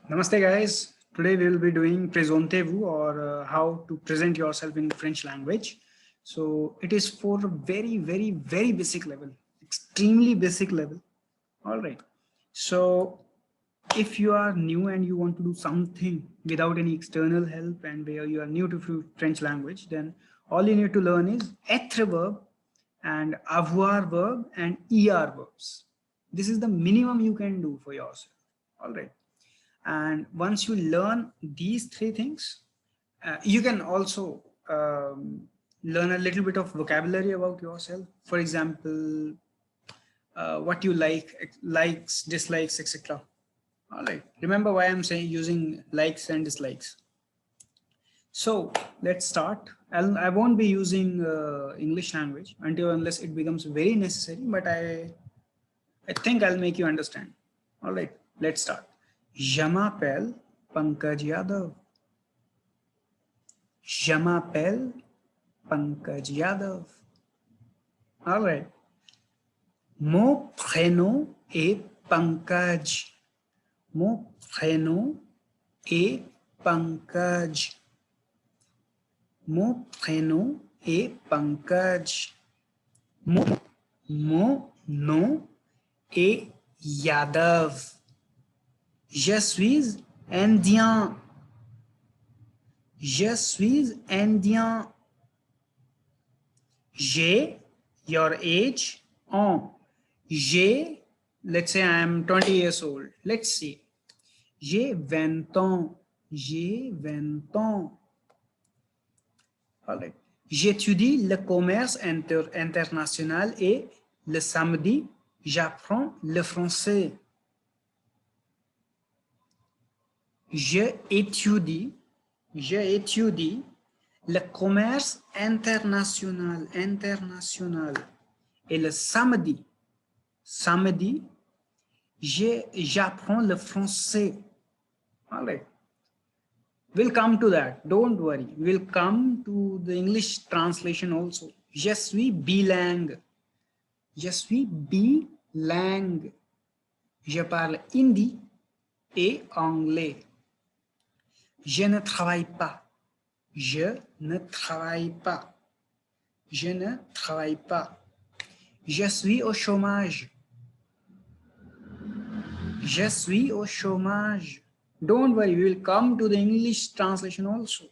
Namaste guys. Today we will be doing présentez-vous or how to present yourself in French language. So it is for a very basic level, extremely basic level. All right. So if you are new and you want to do something without any external help and where you are new to French language, then all you need to learn is être verb and avoir verb and er verbs. This is the minimum you can do for yourself. All right. And once you learn these three things, you can also learn a little bit of vocabulary about yourself. For example, what you like, likes, dislikes, etc. All right. Remember why I'm saying using likes and dislikes. So let's start. I won't be using English language until unless it becomes very necessary, but I think I'll make you understand. All right, let's start. Je m'appelle Pankaj Yadav. Je m'appelle Pankaj Yadav. All right. Mon prénom est Pankaj. Mon prénom est Pankaj. Mon prénom est Pankaj. Mon nom est Yadav. Je suis indien. Je suis indien. J'ai, your age, on. J'ai, let's say I am 20 years old. Let's see. J'ai 20 ans. J'ai 20 ans. All right. J'étudie le commerce international et le samedi, j'apprends le français. J'étudie le commerce international. Et le samedi, j'apprends le français. All right. We'll come to that. Don't worry. We'll come to the English translation also. Je suis bilingue. Je suis bilingue. Je parle hindi et anglais. Je ne travaille pas. Je ne travaille pas. Je ne travaille pas. Je suis au chômage. Je suis au chômage. Don't worry, we will come to the English translation also.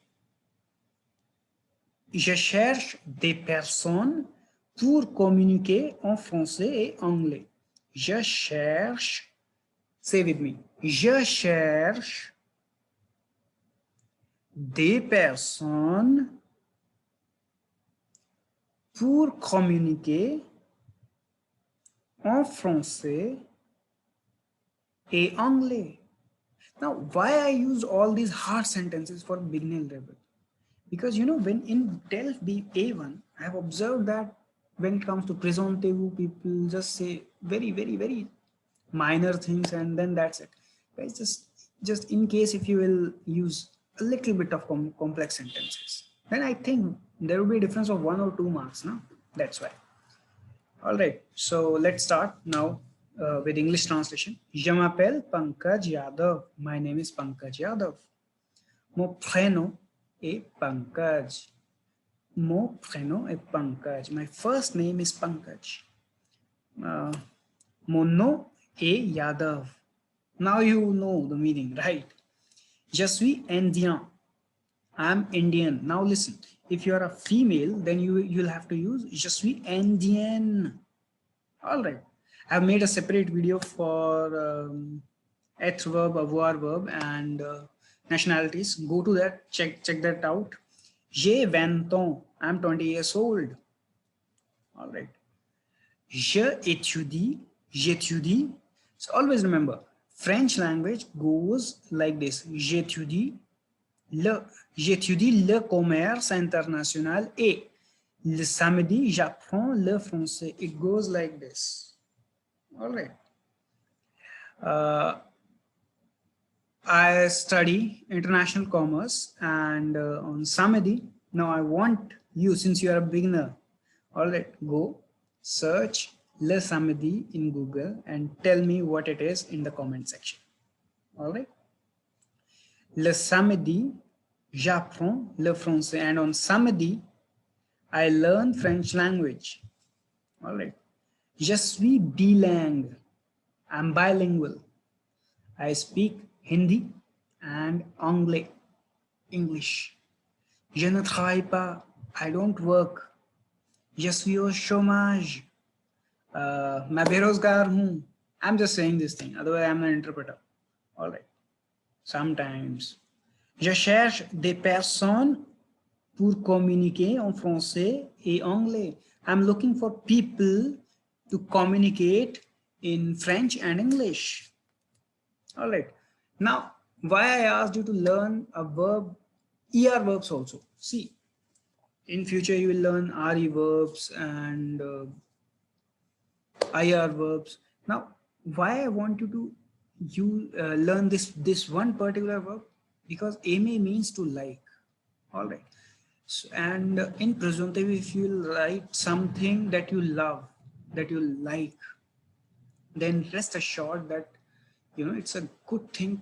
Je cherche des personnes pour communiquer en français et anglais. Je cherche, say with me, je cherche des personnes pour communiquer en français et anglais. Now, why I use all these hard sentences for beginner level? Because when in TELF A1, I have observed that when it comes to présentez-vous, people just say very minor things and then that's it. Guys, just in case if you will use a little bit of complex sentences, then I think there will be a difference of 1 or 2 marks. No, that's why. All right, so let's start now with English translation. Je m'appelle Pankaj Yadav. My name is Pankaj Yadav. Mon prénom est Pankaj. Mon prénom est Pankaj. My first name is Pankaj. Mon nom est Yadav. Now you know the meaning, right? Je suis indien. I'm Indian. Now listen, if you are a female, then you'll have to use je suis indienne. All right. I've made a separate video for être verb, avoir verb, and nationalities. Go to that, check that out. J'ai 20 ans. I'm 20 years old. All right. J'étudie. So always remember, French language goes like this. J'étudie le commerce international et le samedi, j'apprends le français. It goes like this. All right. I study international commerce and on Samedi. Now I want you, since you are a beginner, all right, go search Le Samedi in Google and tell me what it is in the comment section. All right. Le samedi, j'apprends le français. And on samedi, I learn French language. All right. Je suis bilingue. I'm bilingual. I speak Hindi and Anglais, English. Je ne travaille pas. I don't work. Je suis au chômage. मैं बेरोजगार हूँ. I'm just saying this thing. Otherwise, I'm an interpreter. All right. Sometimes. Je cherche des personnes pour communiquer en français et anglais. I'm looking for people to communicate in French and English. All right. Now, why I asked you to learn a verb, ER verbs also. See, in future you will learn RE verbs and IR verbs. Now, why I want you to learn this one particular verb? Because aimer means to like. All right. So, and in presumptive, if you write something that you love, that you like, then rest assured that it's a good thing.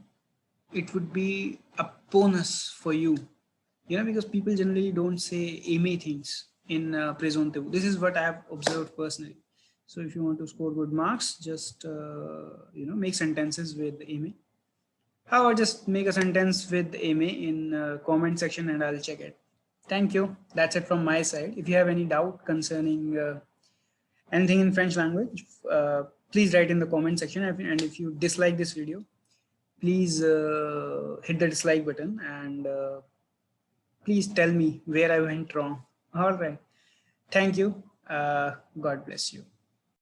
It would be a bonus for you, because people generally don't say aimer things in presumptive. This is what I have observed personally. So if you want to score good marks, just make sentences with aimer. How about just make a sentence with aimer in comment section and I'll check it. Thank you. That's it from my side. If you have any doubt concerning anything in French language, please write in the comment section. And if you dislike this video, please hit the dislike button and please tell me where I went wrong. All right. Thank you. God bless you.